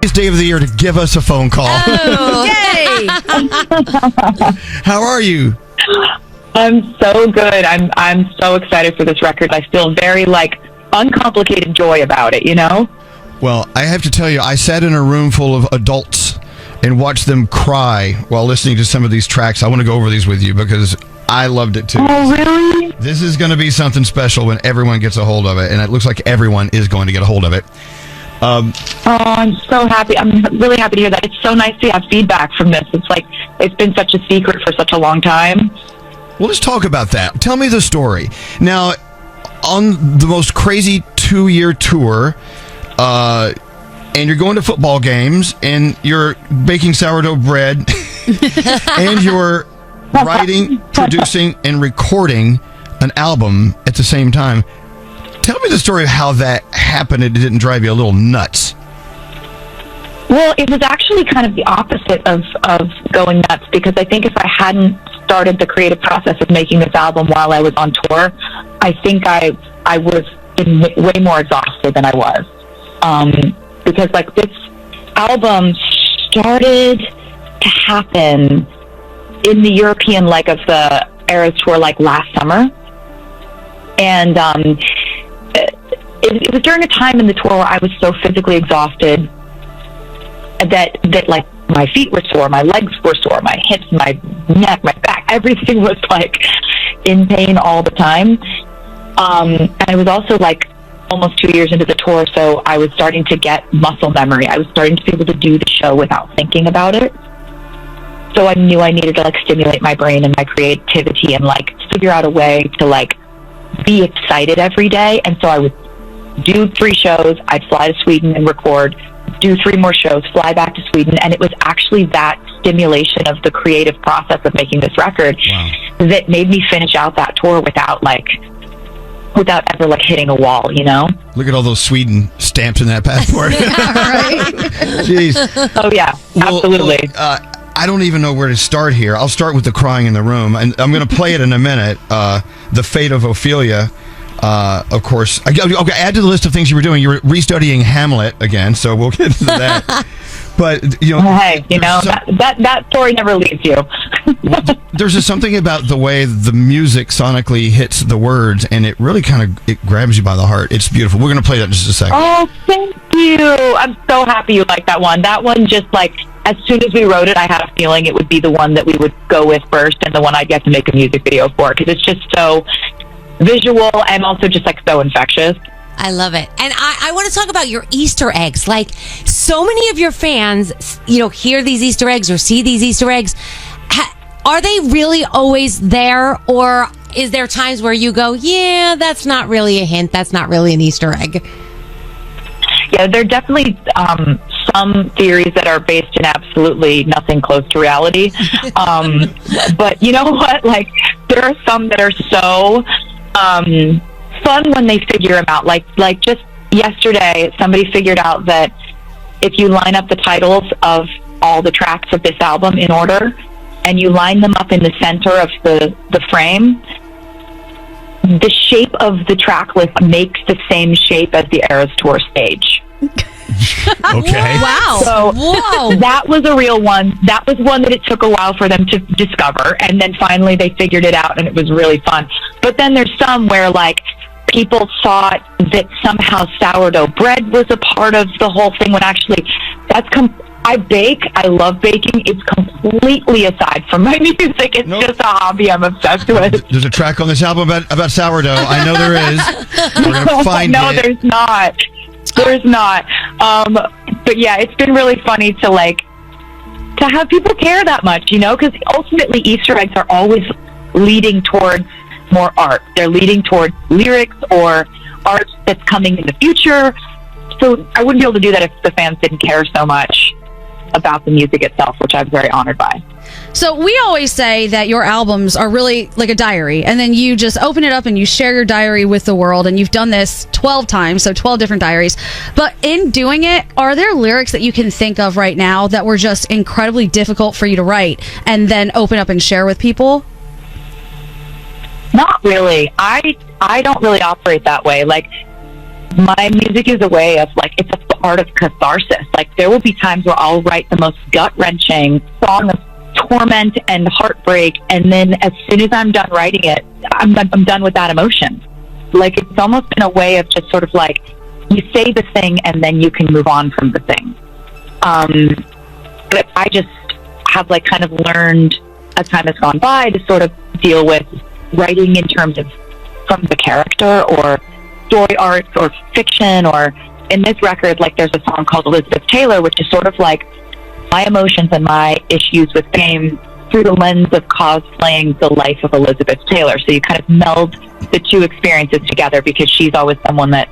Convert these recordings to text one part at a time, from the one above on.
day of the year to give us a phone call. Oh, yay! How are you? I'm so good. I'm so excited for this record. I feel very uncomplicated joy about it, you know? Well, I have to tell you, I sat in a room full of adults and watched them cry while listening to some of these tracks. I want to go over these with you because I loved it too. Oh, really? This is going to be something special when everyone gets a hold of it, and it looks like everyone is going to get a hold of it. I'm so happy. I'm really happy to hear that. It's so nice to have feedback from this. It's been such a secret for such a long time. Well, let's talk about that. Tell me the story. Now, on the most crazy 2-year tour, and you're going to football games, and you're baking sourdough bread, and you're writing, producing, and recording an album at the same time. Tell me the story of how that happened. It didn't drive you a little nuts. Well, it was actually kind of the opposite of going nuts, because I think if I hadn't started the creative process of making this album while I was on tour, I think I would have been way more exhausted than I was. Because this album started to happen in the European leg of the Eras tour last summer. And it was during a time in the tour where I was so physically exhausted that my feet were sore, my legs were sore, my hips, my neck, my back, everything was in pain all the time. And I was also almost 2 years into the tour, so I was starting to get muscle memory. I was starting to be able to do the show without thinking about it. So I knew I needed to stimulate my brain and my creativity and figure out a way to be excited every day. And so I would do 3 shows, I'd fly to Sweden and record, do 3 more shows, fly back to Sweden, and it was actually that stimulation of the creative process of making this record that made me finish out that tour without ever hitting a wall, you know? Look at all those Sweden stamps in that passport. Jeez. Oh yeah, absolutely. I don't even know where to start here. I'll start with the crying in the room, and I'm going to play it in a minute. The Fate of Ophelia, of course. Okay, add to the list of things you were doing. You were restudying Hamlet again, so we'll get into that. But hey, that story never leaves you. Well, there's just something about the way the music sonically hits the words, and it really it grabs you by the heart. It's beautiful. We're going to play that in just a second. Oh, thank you. I'm so happy you like that one. That one just as soon as we wrote it, I had a feeling it would be the one that we would go with first, and the one I'd get to make a music video for, because it's just so visual and also just so infectious. I love it. And I want to talk about your Easter eggs. So many of your fans, hear these Easter eggs or see these Easter eggs. Are they really always there? Or is there times where you go, yeah, that's not really a hint. That's not really an Easter egg? Yeah, there are definitely some theories that are based in absolutely nothing close to reality. But you know what? There are some that are so fun when they figure them out. Just yesterday, somebody figured out that if you line up the titles of all the tracks of this album in order, and you line them up in the center of the frame, the shape of the track list makes the same shape as the Eras Tour stage. Okay. Wow. So whoa. That was a real one. That was one that it took a while for them to discover, and then finally they figured it out, and it was really fun. But then there's some where people thought that somehow sourdough bread was a part of the whole thing, when actually I bake. I love baking. It's completely aside from my music. It's just a hobby I'm obsessed with. There's a track on this album about sourdough. I know there is. We're going to find no, it. there's not. There's not. But yeah, it's been really funny to have people care that much, because ultimately Easter eggs are always leading towards more art. They're leading towards lyrics or art that's coming in the future. So I wouldn't be able to do that if the fans didn't care so much about the music itself, which I'm very honored by. So we always say that your albums are really like a diary, and then you just open it up and you share your diary with the world, and you've done this 12 times, so 12 different diaries. But in doing it, are there lyrics that you can think of right now that were just incredibly difficult for you to write and then open up and share with people? Not really. I don't really operate that way. My music is a way of part of catharsis. Like, there will be times where I'll write the most gut-wrenching song of torment and heartbreak, and then as soon as I'm done writing it, I'm done with that emotion. Like, it's almost in a way of just sort of like, you say the thing and then you can move on from the thing. But I just have like kind of learned as time has gone by to sort of deal with writing in terms of from the character or story arcs or fiction, or in this record, like there's a song called Elizabeth Taylor, which is sort of like my emotions and my issues with fame through the lens of cosplaying the life of Elizabeth Taylor. So you kind of meld the two experiences together, because she's always someone that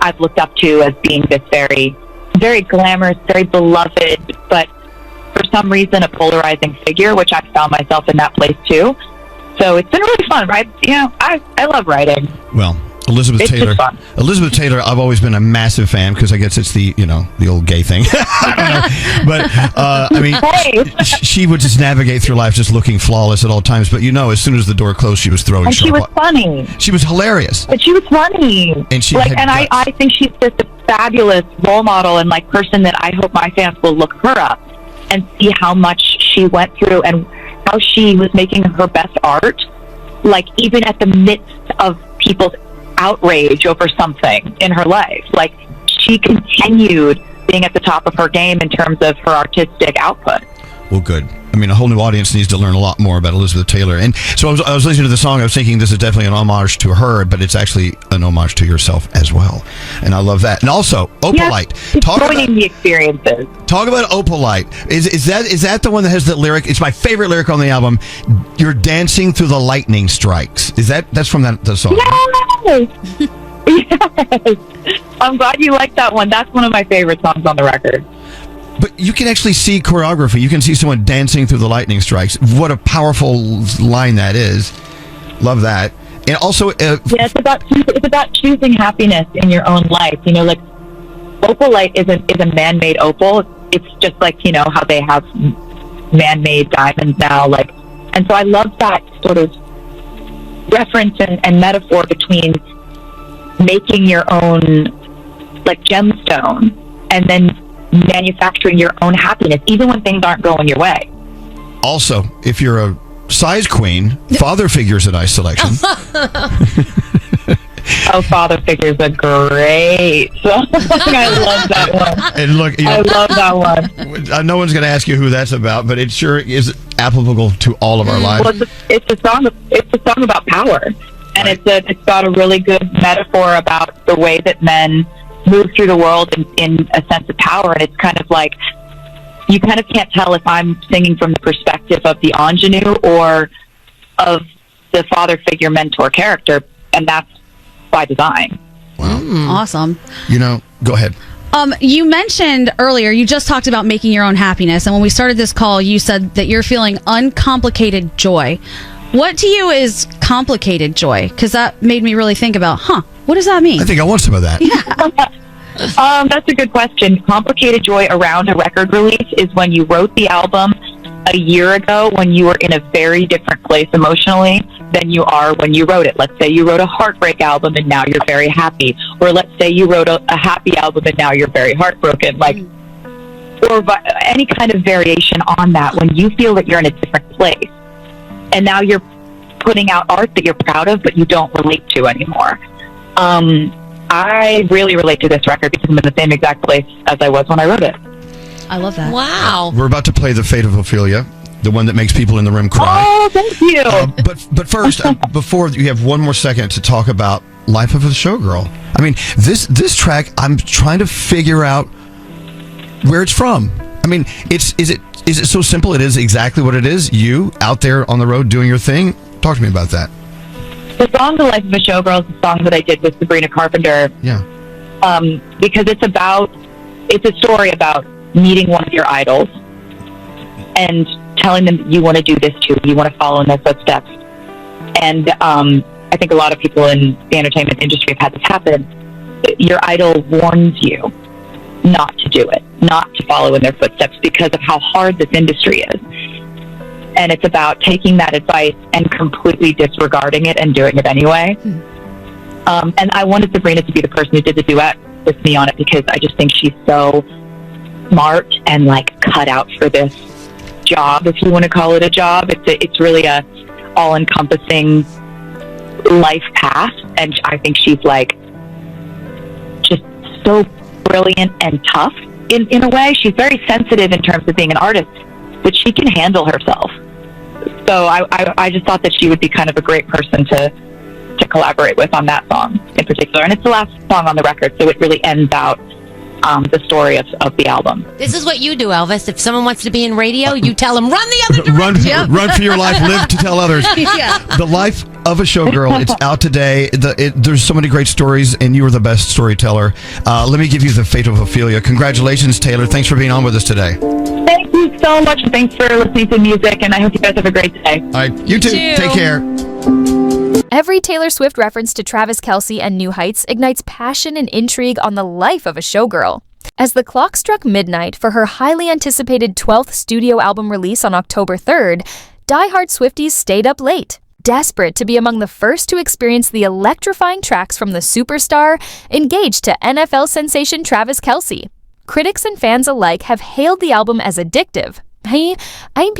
I've looked up to as being this very, very glamorous, very beloved, but for some reason a polarizing figure, which I found myself in that place too. So it's been really fun, right? You know, I love writing. Well, Elizabeth Taylor. Elizabeth Taylor, I've always been a massive fan, because I guess it's the old gay thing. I don't know. But I mean, she would just navigate through life just looking flawless at all times. But as soon as the door closed, she was throwing. And she was funny. She was hilarious. But she was funny. And she I think she's just a fabulous role model and like person that I hope my fans will look her up and see how much she went through and how she was making her best art. Like, even at the midst of people's outrage over something in her life, like, she continued being at the top of her game in terms of her artistic output. Well, good. I mean, a whole new audience needs to learn a lot more about Elizabeth Taylor. And so I was listening to the song. I was thinking this is definitely an homage to her, but it's actually an homage to yourself as well. And I love that. And also, Opalite. Yes, joining the experiences. Talk about Opalite. Is that the one that has the lyric? It's my favorite lyric on the album. You're dancing through the lightning strikes. That's from the song? Yes. Yes. I'm glad you like that one. That's one of my favorite songs on the record. But you can actually see choreography. You can see someone dancing through the lightning strikes. What a powerful line that is. Love that. And also, it's about choosing happiness in your own life. You know, like, Opalite is a man-made opal. It's just like, how they have man-made diamonds now. Like, and so I love that sort of reference and metaphor between making your own like gemstone and then manufacturing your own happiness, even when things aren't going your way. Also, if you're a size queen, Father Figure's a nice selection. Father Figure's a great song. I love that one. And look, I love that one. No one's going to ask you who that's about, but it sure is applicable to all of our lives. Well, it's a song about power, and right. it's got a really good metaphor about the way that men move through the world in a sense of power. And it's kind of like, you kind of can't tell if I'm singing from the perspective of the ingenue or of the father figure mentor character, and that's by design. Wow. Awesome. Go ahead. You mentioned earlier, you just talked about making your own happiness, and when we started this call, you said that you're feeling uncomplicated joy. What to you is complicated joy? Because that made me really think about, what does that mean? I think I want some of that. Yeah. That's a good question. Complicated joy around a record release is when you wrote the album a year ago, when you were in a very different place emotionally than you are when you wrote it. Let's say you wrote a heartbreak album and now you're very happy. Or let's say you wrote a happy album and now you're very heartbroken. Like, or any kind of variation on that, when you feel that you're in a different place. And now you're putting out art that you're proud of, but you don't relate to anymore. I really relate to this record because I'm in the same exact place as I was when I wrote it. I love that. Wow. We're about to play The Fate of Ophelia, the one that makes people in the room cry. Oh, thank you. But first, before you have one more second to talk about Life of a Showgirl. I mean, this track, I'm trying to figure out where it's from. I mean, is it so simple? It is exactly what it is. You out there on the road doing your thing. Talk to me about that. The song "The Life of a Showgirl" is a song that I did with Sabrina Carpenter. Yeah. Because it's a story about meeting one of your idols and telling them that you want to do this too. You want to follow in their footsteps. And I think a lot of people in the entertainment industry have had this happen. Your idol warns you not to do it, not to follow in their footsteps because of how hard this industry is. And it's about taking that advice and completely disregarding it and doing it anyway. And I wanted Sabrina to be the person who did the duet with me on it because I just think she's so smart and like cut out for this job, if you want to call it a job. It's really a all-encompassing life path, and I think she's like just so brilliant and tough in a way. She's very sensitive in terms of being an artist, but she can handle herself. So I just thought that she would be kind of a great person to collaborate with on that song in particular. And it's the last song on the record, so it really ends out the story of the album. This is what you do, Elvis. If someone wants to be in radio, you tell them, run the other direction. Run for your life, live to tell others. Yeah. The Life of a Showgirl, it's out today. There's so many great stories, and you are the best storyteller. Let me give you the fate of Ophelia. Congratulations, Taylor. Thanks for being on with us today. Thank you so much. Thanks for listening to music, and I hope you guys have a great day. All right, you too. Take care. Every Taylor Swift reference to Travis Kelce and New Heights ignites passion and intrigue on the life of a showgirl. As the clock struck midnight for her highly anticipated 12th studio album release on October 3rd, diehard Swifties stayed up late, desperate to be among the first to experience the electrifying tracks from the superstar engaged to NFL sensation Travis Kelce. Critics and fans alike have hailed the album as addictive. Hey, I'm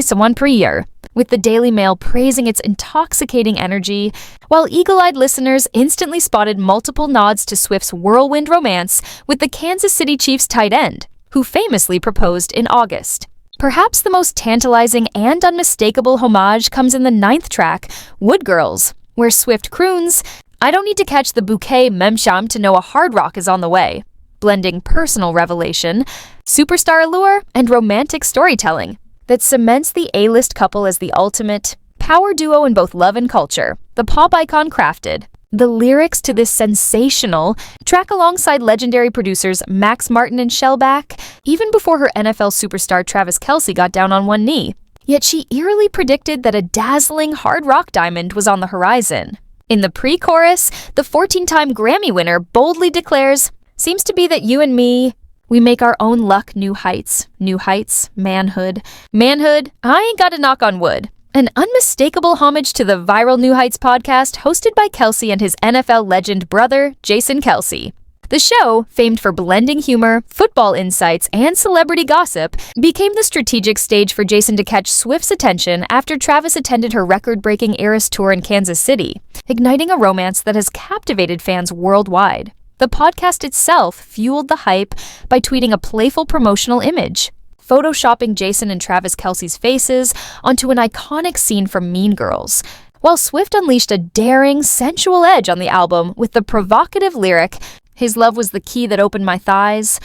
someone per year, with the Daily Mail praising its intoxicating energy, while eagle-eyed listeners instantly spotted multiple nods to Swift's whirlwind romance with the Kansas City Chiefs tight end, who famously proposed in August. Perhaps the most tantalizing and unmistakable homage comes in the 9th track, Wood Girls, where Swift croons, "I don't need to catch the bouquet memsham to know a hard rock is on the way," blending personal revelation, superstar allure, and romantic storytelling that cements the A-list couple as the ultimate power duo in both love and culture, the pop icon crafted. The lyrics to this sensational track alongside legendary producers Max Martin and Shellback, even before her NFL superstar Travis Kelce got down on one knee. Yet she eerily predicted that a dazzling hard rock diamond was on the horizon. In the pre-chorus, the 14-time Grammy winner boldly declares, "Seems to be that you and me, we make our own luck, new heights, manhood. Manhood, I ain't got to knock on wood." An unmistakable homage to the viral New Heights podcast hosted by Kelce and his NFL legend brother, Jason Kelce. The show, famed for blending humor, football insights, and celebrity gossip, became the strategic stage for Jason to catch Swift's attention after Travis attended her record-breaking Eras tour in Kansas City, igniting a romance that has captivated fans worldwide. The podcast itself fueled the hype by tweeting a playful promotional image, photoshopping Jason and Travis Kelce's faces onto an iconic scene from Mean Girls, while Swift unleashed a daring, sensual edge on the album with the provocative lyric, "His love was the key that opened my thighs.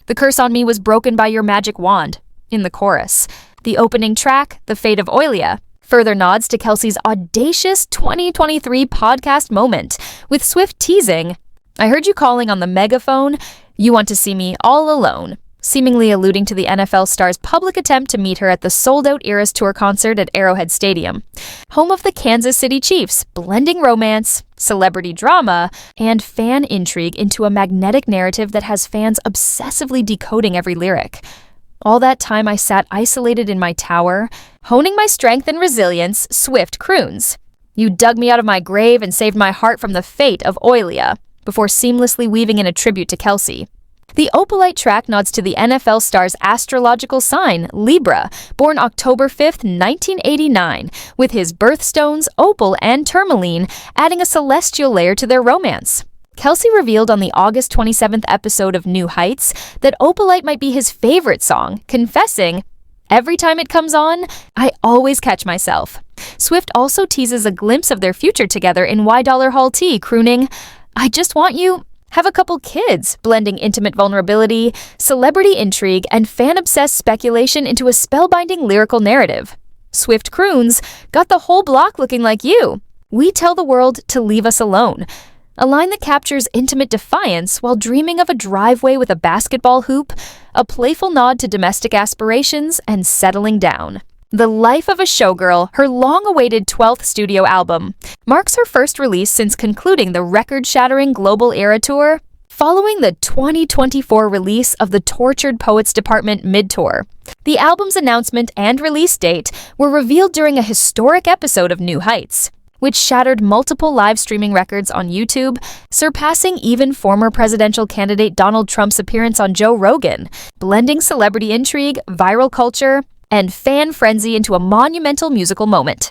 The curse on me was broken by your magic wand," in the chorus. The opening track, The Fate of Oilia, further nods to Kelce's audacious 2023 podcast moment, with Swift teasing, "I heard you calling on the megaphone. You want to see me all alone," seemingly alluding to the NFL star's public attempt to meet her at the sold-out Eras Tour concert at Arrowhead Stadium, home of the Kansas City Chiefs, blending romance, celebrity drama, and fan intrigue into a magnetic narrative that has fans obsessively decoding every lyric. "All that time I sat isolated in my tower, honing my strength and resilience," Swift croons. "You dug me out of my grave and saved my heart from the fate of Oilia," before seamlessly weaving in a tribute to Kelce. The Opalite track nods to the NFL star's astrological sign, Libra, born October 5th, 1989, with his birthstones, opal and tourmaline, adding a celestial layer to their romance. Kelce revealed on the August 27th episode of New Heights that Opalite might be his favorite song, confessing, "Every time it comes on, I always catch myself." Swift also teases a glimpse of their future together in $Y Hall T, crooning, "I just want you, have a couple kids," blending intimate vulnerability, celebrity intrigue, and fan-obsessed speculation into a spellbinding lyrical narrative. Swift croons, "Got the whole block looking like you. We tell the world to leave us alone," a line that captures intimate defiance while dreaming of a driveway with a basketball hoop, a playful nod to domestic aspirations and settling down. The Life of a Showgirl, her long-awaited 12th studio album, marks her first release since concluding the record-shattering Global Era Tour, following the 2024 release of the Tortured Poets Department Mid-Tour. The album's announcement and release date were revealed during a historic episode of New Heights. which shattered multiple live streaming records on YouTube, surpassing even former presidential candidate Donald Trump's appearance on Joe Rogan, blending celebrity intrigue, viral culture, and fan frenzy into a monumental musical moment.